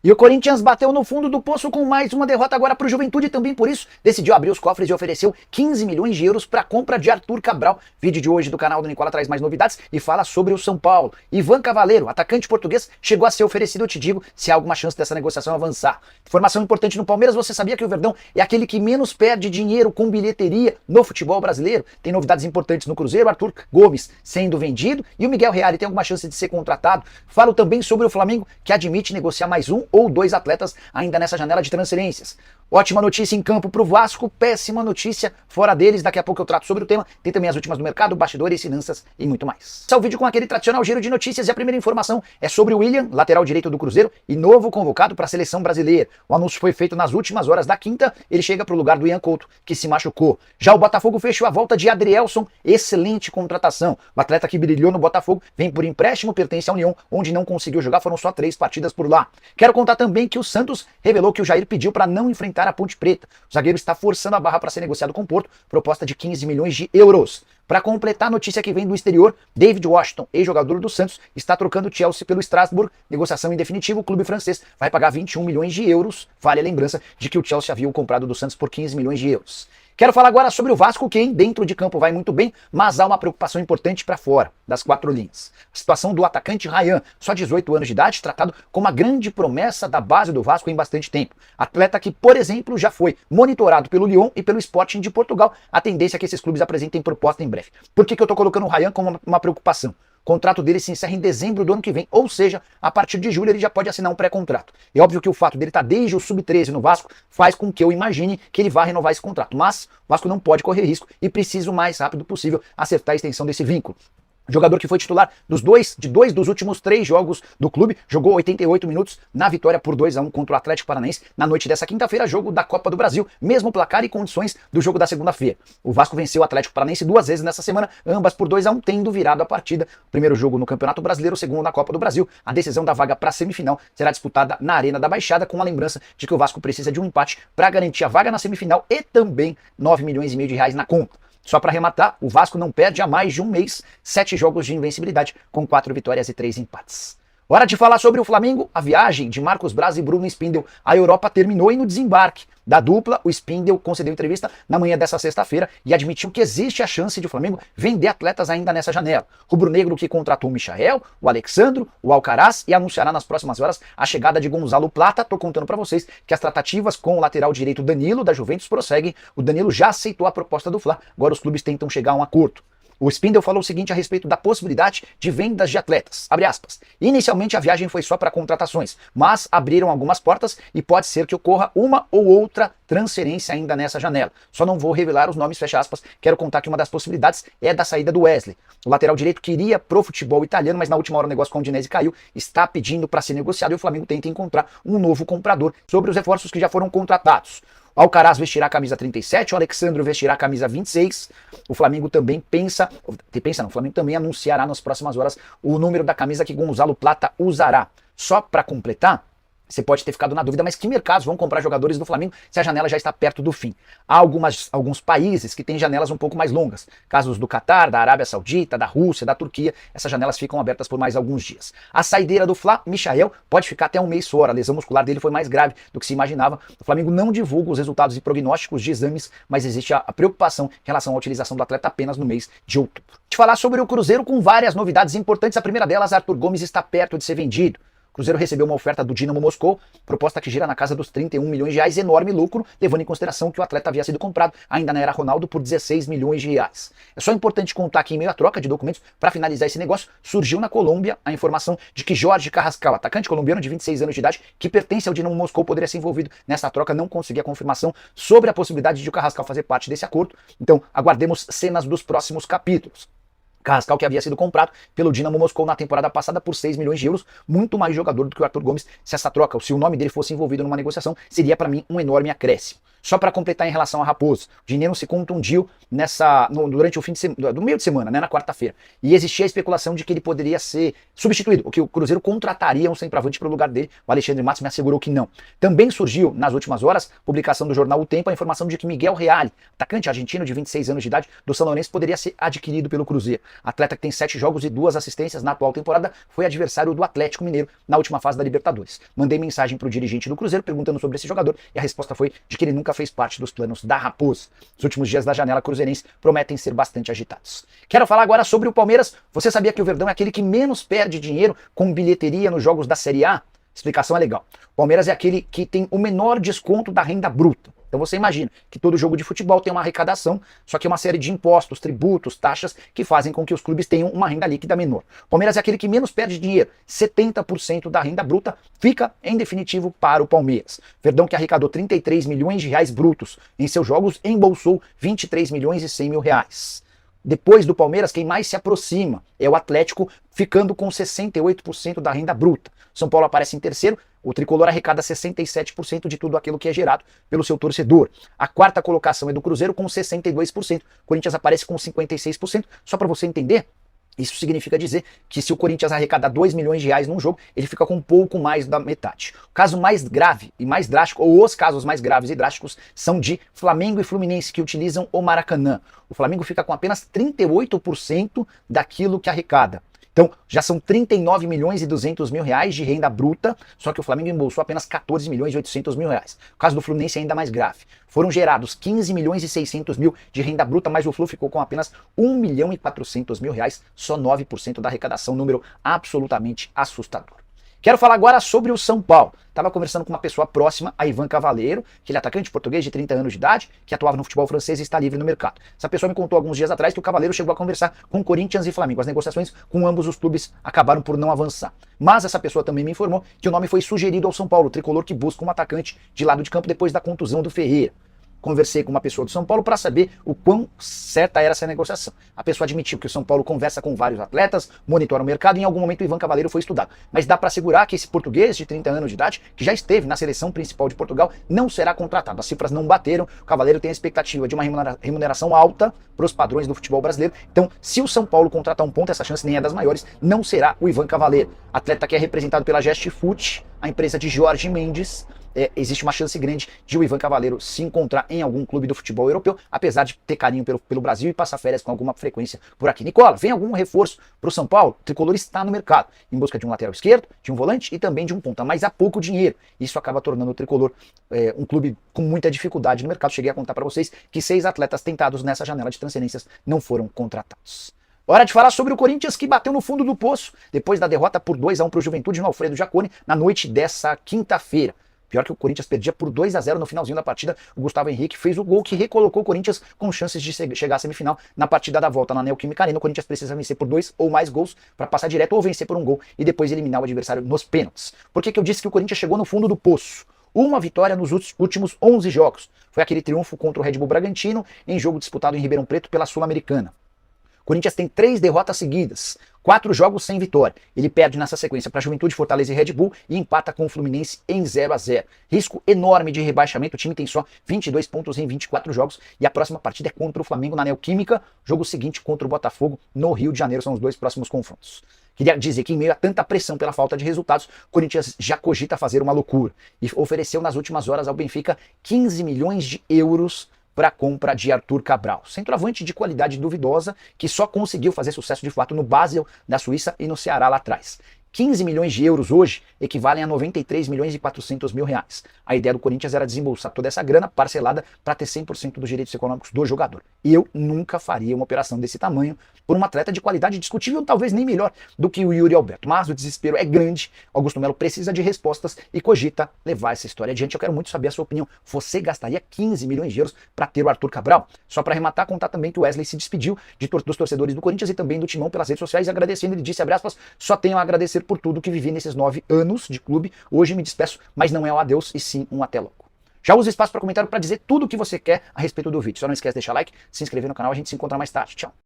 E o Corinthians bateu no fundo do poço com mais uma derrota agora para o Juventude, também por isso decidiu abrir os cofres e ofereceu 15 milhões de euros para a compra de Arthur Cabral. Vídeo de hoje do canal do Nicola traz mais novidades e fala sobre o São Paulo. Ivan Cavaleiro, atacante português, chegou a ser oferecido, eu te digo, se há alguma chance dessa negociação avançar. Informação importante no Palmeiras, você sabia que o Verdão é aquele que menos perde dinheiro com bilheteria no futebol brasileiro? Tem novidades importantes no Cruzeiro, Arthur Gomes sendo vendido e o Miguel Reale tem alguma chance de ser contratado. Falo também sobre o Flamengo, que admite negociar mais um ou dois atletas ainda nessa janela de transferências. Ótima notícia em campo para o Vasco, péssima notícia fora deles. Daqui a pouco eu trato sobre o tema. Tem também as últimas do mercado, bastidores, finanças e muito mais. Esse é o vídeo com aquele tradicional giro de notícias e a primeira informação é sobre o William, lateral direito do Cruzeiro e novo convocado para a seleção brasileira. O anúncio foi feito nas últimas horas da quinta, ele chega para o lugar do Ian Couto, que se machucou. Já o Botafogo fechou a volta de Adrielson, excelente contratação. O atleta que brilhou no Botafogo vem por empréstimo, pertence à União, onde não conseguiu jogar, foram só 3 partidas por lá. Quero contar também que o Santos revelou que o Jair pediu para não enfrentar a Ponte Preta. O zagueiro está forçando a barra para ser negociado com o Porto, proposta de 15 milhões de euros. Para completar a notícia que vem do exterior, David Washington, ex-jogador do Santos, está trocando o Chelsea pelo Strasbourg. Negociação em definitivo, o clube francês vai pagar 21 milhões de euros. Vale a lembrança de que o Chelsea havia o comprado do Santos por 15 milhões de euros. Quero falar agora sobre o Vasco, que dentro de campo vai muito bem, mas há uma preocupação importante para fora, das 4 linhas. A situação do atacante Ryan, só 18 anos de idade, tratado como uma grande promessa da base do Vasco em bastante tempo. Atleta que, por exemplo, já foi monitorado pelo Lyon e pelo Sporting de Portugal. A tendência é que esses clubes apresentem proposta em breve. Por que eu estou colocando o Ryan como uma preocupação? O contrato dele se encerra em dezembro do ano que vem, ou seja, a partir de julho ele já pode assinar um pré-contrato. É óbvio que o fato dele estar desde o sub-13 no Vasco faz com que eu imagine que ele vá renovar esse contrato, mas o Vasco não pode correr risco e precisa o mais rápido possível acertar a extensão desse vínculo. Jogador que foi titular de dois dos últimos 3 jogos do clube, jogou 88 minutos na vitória por 2-1 contra o Atlético Paranaense na noite dessa quinta-feira, jogo da Copa do Brasil, mesmo placar e condições do jogo da segunda-feira. O Vasco venceu o Atlético Paranaense 2 vezes nessa semana, ambas por 2-1, tendo virado a partida. Primeiro jogo no Campeonato Brasileiro, o segundo na Copa do Brasil. A decisão da vaga para a semifinal será disputada na Arena da Baixada, com a lembrança de que o Vasco precisa de um empate para garantir a vaga na semifinal e também 9 milhões e meio de reais na conta. Só para arrematar, o Vasco não perde há mais de um mês, 7 jogos de invencibilidade, com 4 vitórias e 3 empates. Hora de falar sobre o Flamengo. A viagem de Marcos Braz e Bruno Spindel à Europa terminou e no desembarque da dupla, o Spindel concedeu entrevista na manhã dessa sexta-feira e admitiu que existe a chance de o Flamengo vender atletas ainda nessa janela. Rubro-negro que contratou o Michael, o Alexandro, o Alcaraz e anunciará nas próximas horas a chegada de Gonzalo Plata. Tô contando para vocês que as tratativas com o lateral direito Danilo da Juventus prosseguem. O Danilo já aceitou a proposta do Fla, agora os clubes tentam chegar a um acordo. O Spindel falou o seguinte a respeito da possibilidade de vendas de atletas, abre aspas. Inicialmente a viagem foi só para contratações, mas abriram algumas portas e pode ser que ocorra uma ou outra transferência ainda nessa janela. Só não vou revelar os nomes, fecha aspas. Quero contar que uma das possibilidades é da saída do Wesley. O lateral direito queria pro futebol italiano, mas na última hora o negócio com o Udinese caiu, está pedindo para ser negociado e o Flamengo tenta encontrar um novo comprador. Sobre os reforços que já foram contratados, o Alcaraz vestirá a camisa 37, o Alexandro vestirá a camisa 26. O Flamengo também o Flamengo também anunciará nas próximas horas o número da camisa que Gonzalo Plata usará. Só para completar, você pode ter ficado na dúvida, mas que mercados vão comprar jogadores do Flamengo se a janela já está perto do fim? Há alguns países que têm janelas um pouco mais longas. Casos do Catar, da Arábia Saudita, da Rússia, da Turquia, essas janelas ficam abertas por mais alguns dias. A saideira do Fla, Michael, pode ficar até um mês fora. A lesão muscular dele foi mais grave do que se imaginava. O Flamengo não divulga os resultados e prognósticos de exames, mas existe a preocupação em relação à utilização do atleta apenas no mês de outubro. De falar sobre o Cruzeiro com várias novidades importantes. A primeira delas, Arthur Gomes está perto de ser vendido. O Cruzeiro recebeu uma oferta do Dinamo Moscou, proposta que gira na casa dos 31 milhões de reais, enorme lucro, levando em consideração que o atleta havia sido comprado, ainda na era Ronaldo, por 16 milhões de reais. É só importante contar que em meio à troca de documentos, para finalizar esse negócio, surgiu na Colômbia a informação de que Jorge Carrascal, atacante colombiano de 26 anos de idade, que pertence ao Dinamo Moscou, poderia ser envolvido nessa troca. Não consegui a confirmação sobre a possibilidade de o Carrascal fazer parte desse acordo, então aguardemos cenas dos próximos capítulos. Carrascal, que havia sido comprado pelo Dinamo Moscou na temporada passada por 6 milhões de euros, muito mais jogador do que o Arthur Gomes. Se essa troca, ou se o nome dele fosse envolvido numa negociação, seria para mim um enorme acréscimo. Só para completar em relação a Raposo, o dinheiro se contundiu durante o do meio de semana, né, na quarta-feira. E existia a especulação de que ele poderia ser substituído, ou que o Cruzeiro contrataria um centroavante para o lugar dele. O Alexandre Matos me assegurou que não. Também surgiu, nas últimas horas, publicação do jornal O Tempo, a informação de que Miguel Reale, atacante argentino de 26 anos de idade do São Lourenço, poderia ser adquirido pelo Cruzeiro. Atleta que tem 7 jogos e 2 assistências na atual temporada, foi adversário do Atlético Mineiro na última fase da Libertadores. Mandei mensagem pro dirigente do Cruzeiro perguntando sobre esse jogador e a resposta foi de que ele nunca fez parte dos planos da Raposa. Os últimos dias da janela cruzeirense prometem ser bastante agitados. Quero falar agora sobre o Palmeiras. Você sabia que o Verdão é aquele que menos perde dinheiro com bilheteria nos jogos da Série A? Explicação é legal. O Palmeiras é aquele que tem o menor desconto da renda bruta. Então você imagina que todo jogo de futebol tem uma arrecadação, só que é uma série de impostos, tributos, taxas que fazem com que os clubes tenham uma renda líquida menor. O Palmeiras é aquele que menos perde dinheiro. 70% da renda bruta fica, em definitivo, para o Palmeiras. Verdão, que arrecadou 33 milhões de reais brutos em seus jogos, embolsou 23 milhões e 100 mil reais. Depois do Palmeiras, quem mais se aproxima é o Atlético, ficando com 68% da renda bruta. São Paulo aparece em terceiro, o tricolor arrecada 67% de tudo aquilo que é gerado pelo seu torcedor. A quarta colocação é do Cruzeiro com 62%. O Corinthians aparece com 56%. Só para você entender, isso significa dizer que se o Corinthians arrecada 2 milhões de reais num jogo, ele fica com um pouco mais da metade. O caso mais grave e mais drástico, ou os casos mais graves e drásticos, são de Flamengo e Fluminense, que utilizam o Maracanã. O Flamengo fica com apenas 38% daquilo que arrecada. Então, já são 39 milhões e 200 mil reais de renda bruta, só que o Flamengo embolsou apenas 14 milhões e 800 mil reais. O caso do Fluminense é ainda mais grave. Foram gerados 15 milhões e 600 mil de renda bruta, mas o Flu ficou com apenas 1 milhão e 400 mil reais, só 9% da arrecadação, número absolutamente assustador. Quero falar agora sobre o São Paulo. Estava conversando com uma pessoa próxima, a Ivan Cavaleiro, que ele é atacante português de 30 anos de idade, que atuava no futebol francês e está livre no mercado. Essa pessoa me contou alguns dias atrás que o Cavaleiro chegou a conversar com Corinthians e Flamengo. As negociações com ambos os clubes acabaram por não avançar. Mas essa pessoa também me informou que o nome foi sugerido ao São Paulo, o tricolor que busca um atacante de lado de campo depois da contusão do Ferreira. Conversei com uma pessoa do São Paulo para saber o quão certa era essa negociação. A pessoa admitiu que o São Paulo conversa com vários atletas, monitora o mercado e em algum momento o Ivan Cavaleiro foi estudado. Mas dá para assegurar que esse português de 30 anos de idade, que já esteve na seleção principal de Portugal, não será contratado. As cifras não bateram, o Cavaleiro tem a expectativa de uma remuneração alta para os padrões do futebol brasileiro. Então, se o São Paulo contratar um ponto, essa chance nem é das maiores, não será o Ivan Cavaleiro. Atleta que é representado pela Gestfoot, a empresa de Jorge Mendes. Existe uma chance grande de o Ivan Cavaleiro se encontrar em algum clube do futebol europeu, apesar de ter carinho pelo Brasil e passar férias com alguma frequência por aqui. Nicola, vem algum reforço para o São Paulo? O tricolor está no mercado, em busca de um lateral esquerdo, de um volante e também de um ponta, mas há pouco dinheiro. Isso acaba tornando o tricolor um clube com muita dificuldade no mercado. Cheguei a contar para vocês que 6 atletas tentados nessa janela de transferências não foram contratados. Hora de falar sobre o Corinthians, que bateu no fundo do poço depois da derrota por 2-1 para o Juventude no Alfredo Jaconi na noite dessa quinta-feira. Pior que o Corinthians perdia por 2-0 no finalzinho da partida, o Gustavo Henrique fez o gol que recolocou o Corinthians com chances de chegar à semifinal na partida da volta na Neoquímica Arena. O Corinthians precisa vencer por 2 ou mais gols para passar direto ou vencer por um gol e depois eliminar o adversário nos pênaltis. Por que eu disse que o Corinthians chegou no fundo do poço? Uma vitória nos últimos 11 jogos. Foi aquele triunfo contra o Red Bull Bragantino em jogo disputado em Ribeirão Preto pela Sul-Americana. O Corinthians tem 3 derrotas seguidas, 4 jogos sem vitória. Ele perde nessa sequência para Juventude, Fortaleza e Red Bull e empata com o Fluminense em 0-0. Risco enorme de rebaixamento, o time tem só 22 pontos em 24 jogos e a próxima partida é contra o Flamengo na Neoquímica, jogo seguinte contra o Botafogo no Rio de Janeiro, são os 2 próximos confrontos. Queria dizer que em meio a tanta pressão pela falta de resultados, o Corinthians já cogita fazer uma loucura e ofereceu nas últimas horas ao Benfica 15 milhões de euros para a compra de Arthur Cabral, centroavante de qualidade duvidosa que só conseguiu fazer sucesso de fato no Basel da Suíça e no Ceará lá atrás. 15 milhões de euros hoje equivalem a 93 milhões e 400 mil reais. A ideia do Corinthians era desembolsar toda essa grana parcelada para ter 100% dos direitos econômicos do jogador. E eu nunca faria uma operação desse tamanho por um atleta de qualidade discutível, talvez nem melhor do que o Yuri Alberto. Mas o desespero é grande, Augusto Melo precisa de respostas e cogita levar essa história adiante. Eu quero muito saber a sua opinião. Você gastaria 15 milhões de euros para ter o Arthur Cabral? Só para arrematar, contar também que o Wesley se despediu dos torcedores do Corinthians e também do Timão pelas redes sociais, agradecendo. Ele disse, abre aspas, só tenho a agradecer por tudo que vivi nesses 9 anos de clube. Hoje me despeço, mas não é um adeus e sim um até logo. Já usa o espaço para comentário para dizer tudo o que você quer a respeito do vídeo. Só não esquece de deixar like, se inscrever no canal, a gente se encontra mais tarde. Tchau.